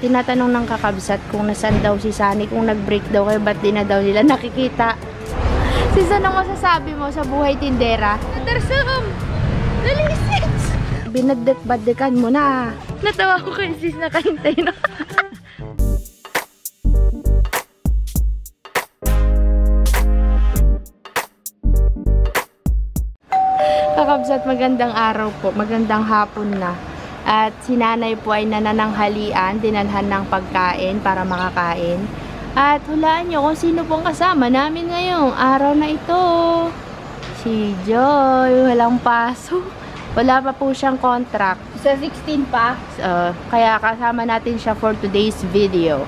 Tinatanong ng kakabsat kung nasaan daw si Sunny, kung nag-break daw kayo, ba't di na daw nila nakikita. Sis, anong masasabi mo sa buhay tindera? Nadarsam! Nalisis! Binadek-badekan mo na. Natawa ko kay sis, nakahintay na. Kakabsat, magandang araw po, magandang hapon na. At si nanay po ay nanananghalian, dinalhan ng pagkain para makakain. At hulaan nyo kung sino pong kasama namin ngayong araw na ito. Si Joy, walang paso. Wala pa po siyang contract. Sa 16 pa. Kaya kasama natin siya for today's video.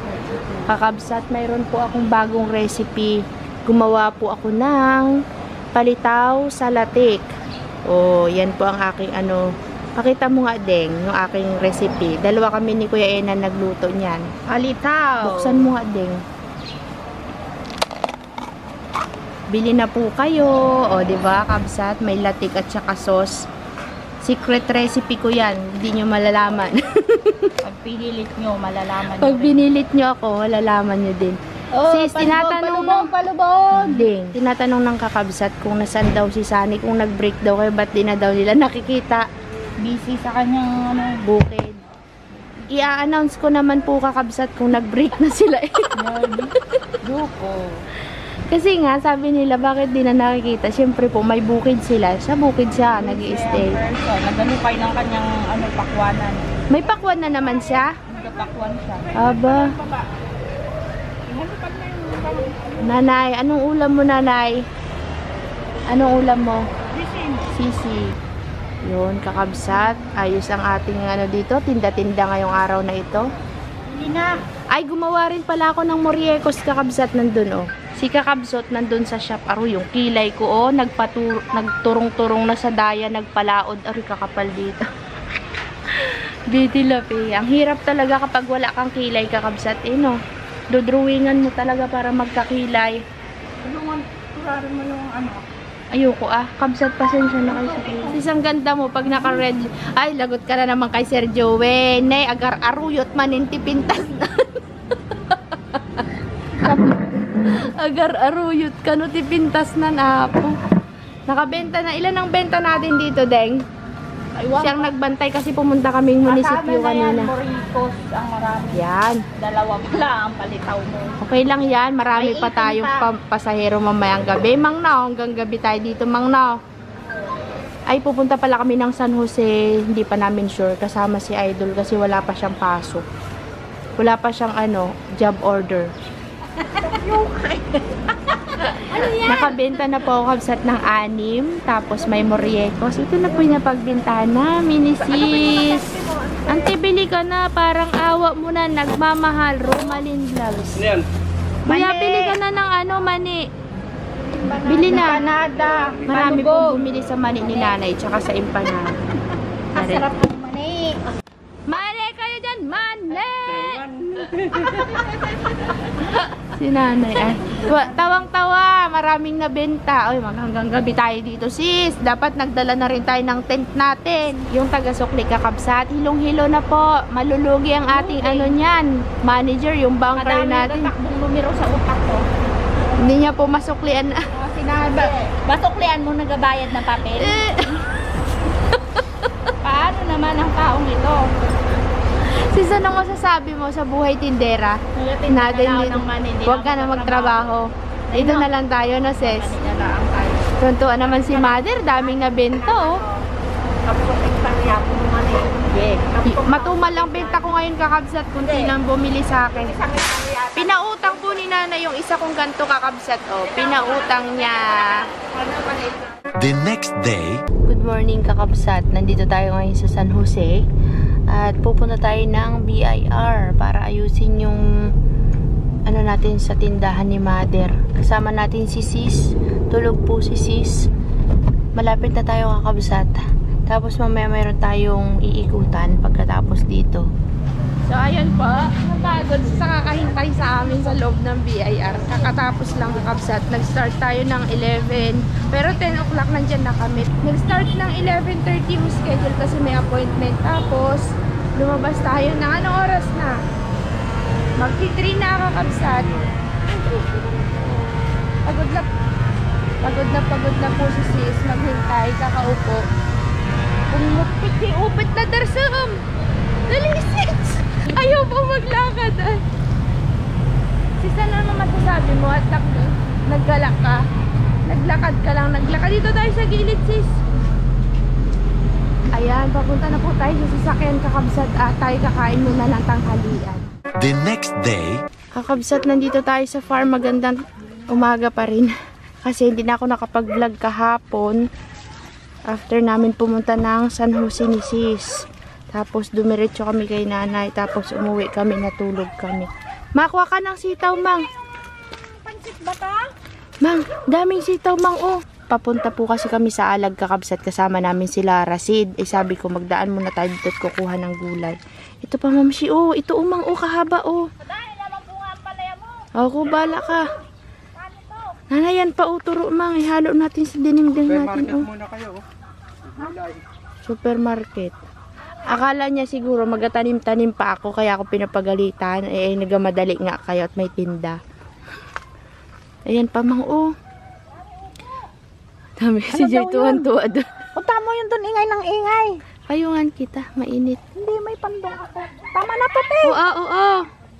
Kakabsat, mayroon po akong bagong recipe. Gumawa po ako ng palitaw sa latik. Yan po ang aking pakita mo nga, Deng, yung aking recipe. Dalawa kami ni Kuya Ena nagluto niyan. Palitaw. Buksan mo nga, Deng. Bili na po kayo. Diba, kabsat? May latik at saka sauce. Secret recipe ko yan. Hindi nyo malalaman. Pag pinilit nyo, malalaman nyo. Pag binilit nyo ako, malalaman nyo din. Sis, palubog. Ding, tinatanong ng kakabsat kung nasaan daw si Sunny, kung nag-break daw kayo, ba't di na daw nila nakikita. Busy sa kanyang bukid. I-announce ko naman po, kakabsat, kung nag-break na sila. Duko. Kasi nga, sabi nila, bakit di na nakikita? Siyempre po, may bukid sila. Sa bukid siya, nag-i-stay. Nagdanupay ng kanyang pakwanan. May pakwan na naman siya? Nagpakwan siya. Aba. Nanay, anong ulam mo, nanay? Anong ulam mo? Sisi. Yun, kakabsat. Ayos ang ating dito. Tinda-tinda ngayong araw na ito. Hindi na. Ay, gumawa rin pala ako ng moriekos, kakabsat, nandun, Si kakabsot nandun sa shop. Yung kilay ko, nagturong-turong na sa daya, nagpalaod. Aroy, kakapal dito. Bitilapi. Ang hirap talaga kapag wala kang kilay, kakabsat, dodrawingan mo talaga para magkakilay. Turarin mo yung Ayoko kabsat, pasensya na kayo sa kilay. Isang ganda mo pag naka-red. Ay, lagot ka na naman kay Sir Joey. Nay, agar aruyot maninti pintas na. Agar aruyot ka no, tipintas na po. Nakabenta na. Ilan ang benta natin dito, Deng? Siyang nagbantay kasi pumunta kaming munisipyo kanina. Moricos ang marami. Yan. Dalawa pala ang palitaw mo. Okay lang yan. Marami pa tayong pasahero mamayang gabi. Mang Nao, hanggang gabi tayo dito, Mang Nao. Ay, pupunta pala kami ng San Jose. Hindi pa namin sure. Kasama si Idol kasi wala pa siyang pasok. Wala pa siyang job order. Nakabenta na po ako kabsat ng 6. Tapos may moriekos. Ito na po yung napagbentahan namin ni sis. Ante, bili ka na. Parang awa mo na. Nagmamahal. Romalyn Vlogs. Kuya, bili ka na ng mani. Bili na. Empanada. Marami pong bumili sa mani ni nanay. Tsaka sa empanada. Ang sarap ng mani. Mani kayo dyan. Mani! Si nanay ay tawang-tawa, maraming nabenta. Oy, hanggang gabi tayo dito, sis. Dapat nagdala na rin tayo ng tent natin. Yung taga-sukli, kakabsat, hilong-hilo na po. Malulugi ang ating niyan, manager, yung banker natin. Madami numero sa utak ko. Hindi niya po masuklian na. Sinabi, masuklian mo nagabayad ng papel. Paano naman ang taong ito? Sis, anong masasabi mo sa buhay tindera? Huwag ka na magtrabaho. Dito na lang tayo, no, sis? Tuntuan naman si mother, daming nabenta, Matumal lang benta ko ngayon, kakabsat, kunti lang bumili sa akin. Pinautang po ni nanay yung isa kong ganto, kakabsat, Pinautang niya. The next day. Good morning, kakabsat. Nandito tayo ngayon sa San Jose. At pupunta tayo ng BIR para ayusin yung natin sa tindahan ni mother. Kasama natin si sis. Tulog po si sis. Malapit na tayo, kakabsat. Tapos mamaya mayroon tayong iikutan pagkatapos dito. So ayun po, napagod sa kakahintay sa amin sa loob ng BIR. Kakatapos lang, kakabsat. Nag-start tayo ng 11, pero 10 o'clock nandyan na kami. Nag-start ng 11:30 yung schedule kasi may appointment. Tapos lumabas tayo ng anong oras na? Mag-3 na kakabsat. Pagod na po si sis. Maghintay, kakaupo. Umupit ni upit na darsam. Dali sis. Ayaw po maglakad. Ay. Sis, ano naman masasabi mo at naggalak ka? Naglakad ka lang, naglakad. Dito tayo sa gilid sis. Ayan, papunta na po tayo sa sasakyan kakabsat at tayo kakain muna ng tanghalian. The next day, Kakabsat, nandito tayo sa farm. Magandang umaga pa rin. Kasi hindi na ako nakapag-vlog kahapon. After namin pumunta ng San Jose ni sis. Tapos dumiretso kami kay nanay. Tapos umuwi kami, natulog kami. Makuha ka ng sitaw, Mang. Pansit ba ta? Mang, daming sitaw, Mang. Oh. Papunta po kasi kami sa Alag kakabsat. Kasama namin sila Rasid. Sabi ko, magdaan muna tayo dito at kukuha ng gulay. Ito pa, Mamsi. Oh, ito Mang. Oh, kahaba. Oh. Dahil naman po nga ang palaya mo. Ako, bala ka. Paano to? Nanay, yan pa uturo, Mang. Ihalo natin sa dinengdeng natin. Oh. Muna kayo. Supermarket. Akala niya siguro magatanim-tanim pa ako kaya ako pinapagalitan. Eh, nagamadali nga kayo at may tinda. Ayan pa, Mang. Oh. Dami si Jay tuwan-tuwa doon. Punta mo yun doon, ingay ng ingay. Kayungan kita, mainit. Hindi, may pandong ako. Tama na to, te. Oo.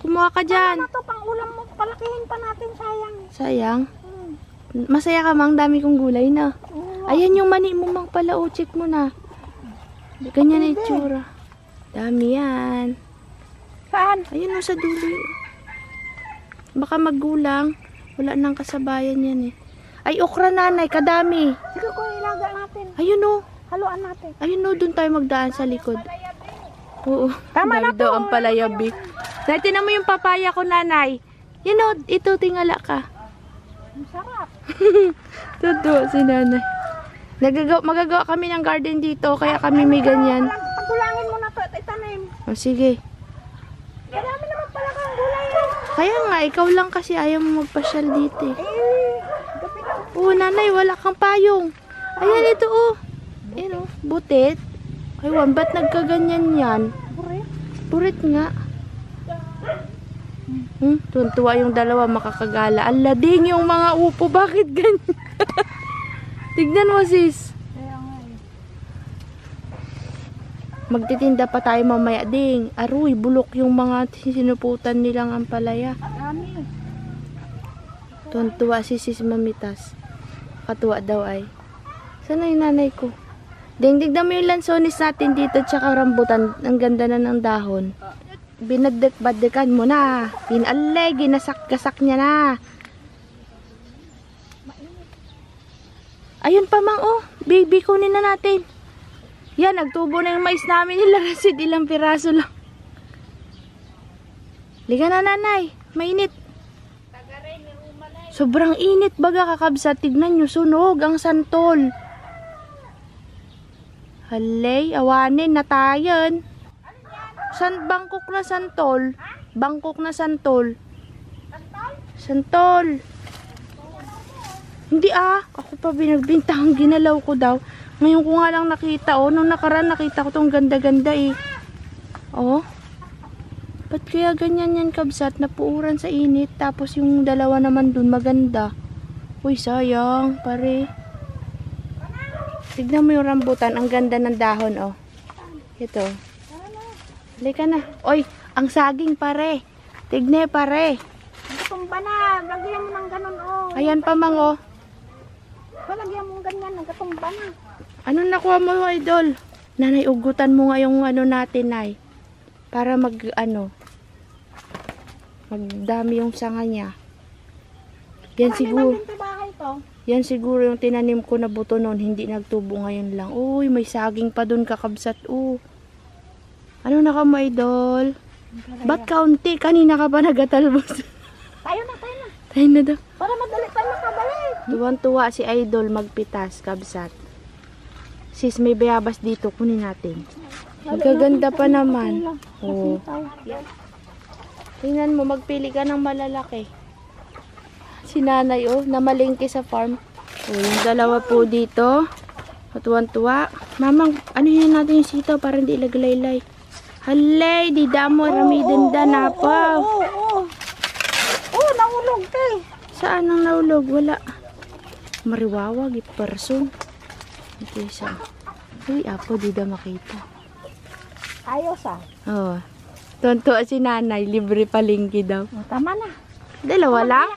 Kumuha ka dyan. Tama na to, pang ulam mo. Palakihin pa natin, sayang. Sayang. Masaya ka, Mang. Dami kong gulay na. Ayan yung mani mo, Mang, pala. O, check mo na. Ganyan na itsura. Dami yan. Saan? Ayun o, sa dulo. Baka maggulang. Wala nang kasabayan yan eh. Ay, okra, nanay. Kadami. Sige ko, ilaga natin. Ayun o. Haluan natin. Ayun o, doon tayo magdaan sa likod. Oo. Tama na Dami daw to. ang palayabi. Dahil tinan mo yung papaya ko, nanay. Yan o, ito, tingala ka. Ang sarap. Totoo si nanay. Magagawa kami ng garden dito, kaya kami may ganyan. Pagulangin mo na to at itanim. O, sige. Marami naman pala kang gulay. Kaya nga, ikaw lang kasi ayaw mo magpasyal dito eh. Gabi na. Oo, nanay, wala kang payong. Ayan, ito oh. Ayan oh, butit. Aywan, ba't nagkaganyan yan? Burit. Burit nga. Tuwan-tuwa yung dalawa, makakagala. Alading yung mga upo, bakit ganyan? Tignan mo, sis. Kaya nga eh. Magtitinda pa tayo mamaya, ding. Aruy, bulok yung mga sinuputan nilang ampalaya. Dami. Tuwan-tuwa si sis Mamitas. Katuwa daw ay. Sana yung nanay ko? Ding, tignan mo yung lansonis natin dito tsaka rambutan. Ang ganda na ng dahon. Binadek-badekan mo na. Pinalay, ginasak-gasak niya na. Ayun pa, Mang, oh. Baby, kunin na natin. Yan, nagtubo na yung mais namin nila kasi ilang piraso lang. Liga na, nanay. Mainit. Sobrang init baga kakabsat. Tignan nyo, sunog ang santol. Halay, awanin, natayan. Bangkok na santol. Bangkok na santol. Santol. Hindi ah. Ako pa binagbintang, ginalaw ko daw. Ngayon ko nga lang nakita oh. Nung nakaraan nakita ko tong ganda-ganda eh. Oh. Ba't kaya ganyan yan kabsat? Napuuran sa init. Tapos yung dalawa naman dun maganda. Uy, sayang pare. Tignan mo yung rambutan. Ang ganda ng dahon oh. Ito. Halika na. Oy, ang saging pare. Tigne pare. Nagkatumba na. Lagyan mo ng ganun, oh. Ayan pa, Mang oh. Lagyan mo ganyan. Nagkatumba na. Ano nakuha mo, idol? Nanay, ugutan mo nga yung ano natin, ay. Para magdami yung sanga niya. Yan siguro. Yan siguro yung tinanim ko na buto noon, hindi nagtubo ngayon lang. Uy, may saging pa dun kakabsat. Ano na ka mo, idol? Ba't kaunti? Kanina ka pa nagatalbos. Tayo na. Tayo na daw. Para madali pa makabalik. Tuwan-tuwa si idol magpitas, kabsat. Sis, may bayabas dito, kunin natin. Magaganda pa naman. Oo. Tingnan mo, magpili ka ng malalaki. Si nanay, oh, namalingki sa farm. Yung dalawa po dito. Matuwan-tuwa. Mamang, ano yun natin yung sitaw para hindi ilaglaylay. Halay, di damo, ramidin na pa. nahulog te. Saan ang naulog? Wala. Mariwawag, person. Ito isa. Uy, apo, di da makita. Ayos ah. Oo. Tonto si nanay, libre palingki daw. O, tama na. Dalawa lang?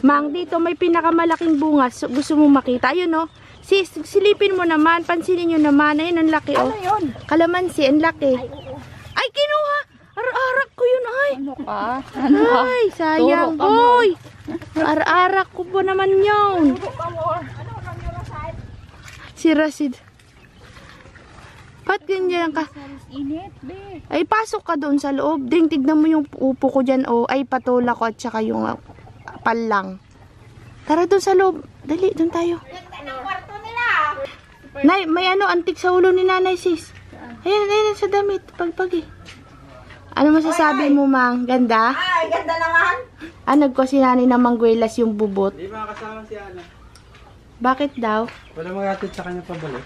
Mang, dito may pinakamalaking bunga. Gusto mo makita? Ayun, no? Sis, silipin mo naman. Pansinin nyo naman. Ayun, ang laki, oh. Ano yun? Kalamansi, ang laki. Ay, oo. Ay, kinuha! Ar-arak ko yun, ay. Ano ka? Ay, sayang. Turo ka mo. Hoy! Ar-arak ko po naman yun. Si Rasid. Ba't ganyan ka? Init, be. Ay, pasok ka doon sa loob. Ding, tignan mo yung upo ko dyan, oh. Ay, patula ko at saka yung palang. Tara doon sa loob. Dali, doon tayo. Nay, may ano, antik sa ulo ni nanay, sis. Ayan, ayan, sa damit. Pagpagi. Ano masasabi mo, Mang? Ganda? Ay, ganda naman. Nagko si nanay na mangguelas yung bubot. Hindi makakasama si Ana. Bakit daw? Wala magatid sa kanya pabalik.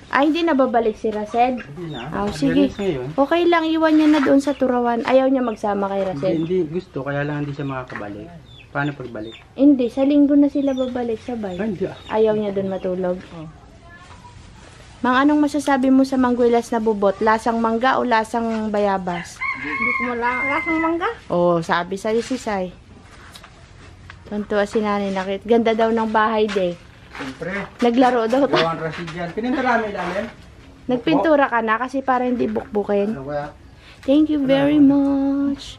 Ay, hindi na babalik si Rased. Hindi na. Oh, sige. Galis ngayon. Okay lang, iwan niya na doon sa Turawan. Ayaw niya magsama kay Hindi, Rased. hindi gusto, kaya lang hindi siya makakabalik. Paano pagbalik? Hindi, sa linggo na sila babalik sabay. Ay, hindi ah. Ayaw niya doon matulog. Mang, anong masasabi mo sa mangguelas na bubot? Lasang mangga o lasang bayabas? Hindi ko lasang mangga. Oh, sabi sa Sisay. Tuntua si nanay nakit. Ganda daw ng bahay, de. Siyempre. Naglaro daw. Gawang rasid yan. Pinintara namin ilalim. Nagpintura ka na kasi para hindi bukbukin. Ano kaya? Thank you very much.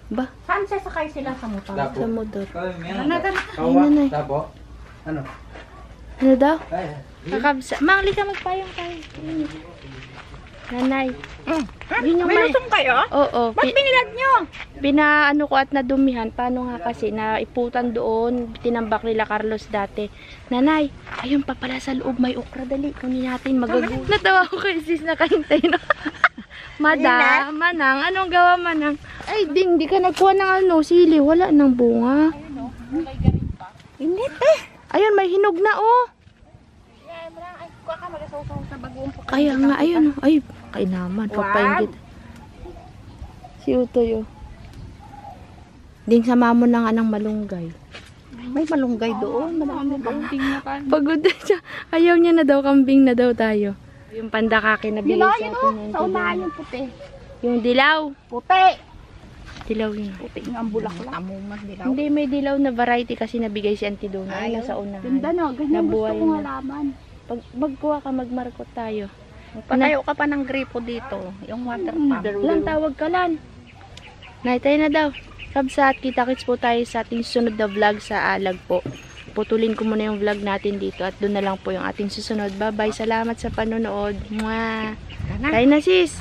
Ba, Saan sasakay sila sa motor? Dapo. sa motor. Ano? Ay, nanay. Dapo. Ano? Ano daw? Ay, Kakabsa. Mang, lika magpayong tayo. Nanay. Yun yung May lusong kayo? Oo. Ba't binilad nyo? Pinaano ko at nadumihan. Paano nga kasi na iputan doon. Tinambak nila Carlos dati. Nanay, ayun pa pala sa loob. May okra. Dali, kunin natin. Magagulo. Natawa ko kay sis na kahintay na. Madam, Manang. Anong gawa, Manang? Ay, ding, di ka nagkuha ng ano, sili. Wala nang bunga. Init eh. Ayun, may hinog na, oh. Ay, kuha ka mag-asaw-saw sa bagoong po. Kaya nga, ayun. Ay, kay naman. Papaingit. Si Utoy, oh. Ding, sama mo na nga ng malunggay. May malunggay doon. Marami kambing na pa. Pagod na siya. Ayaw niya na daw, kambing na daw tayo. Yung pandakake na bigay Dilaw sa yun atin. oh. ng Sa unahan dilaw. yung puti. Yung dilaw. Puti. Dilaw yun. Puti nga ang bulaklak. Tamungan dilaw. Hindi, may dilaw na variety kasi nabigay si Auntie Dona. Ayun, sa unahan. Ganda no. Ganyan gusto Nabuhay kong na. halaman. Pag magkuha ka, magmarkot tayo. Patayo ka pa ng gripo dito. Yung water pump. Lan, tawag ka lan. Nay, tayo na daw. Kabsat, kita-kits po tayo sa ating sunod na vlog sa Alag po. Putulin ko muna yung vlog natin dito at doon na lang po yung ating susunod. Bye-bye. Salamat sa panonood. Mwah. Tayo na, sis.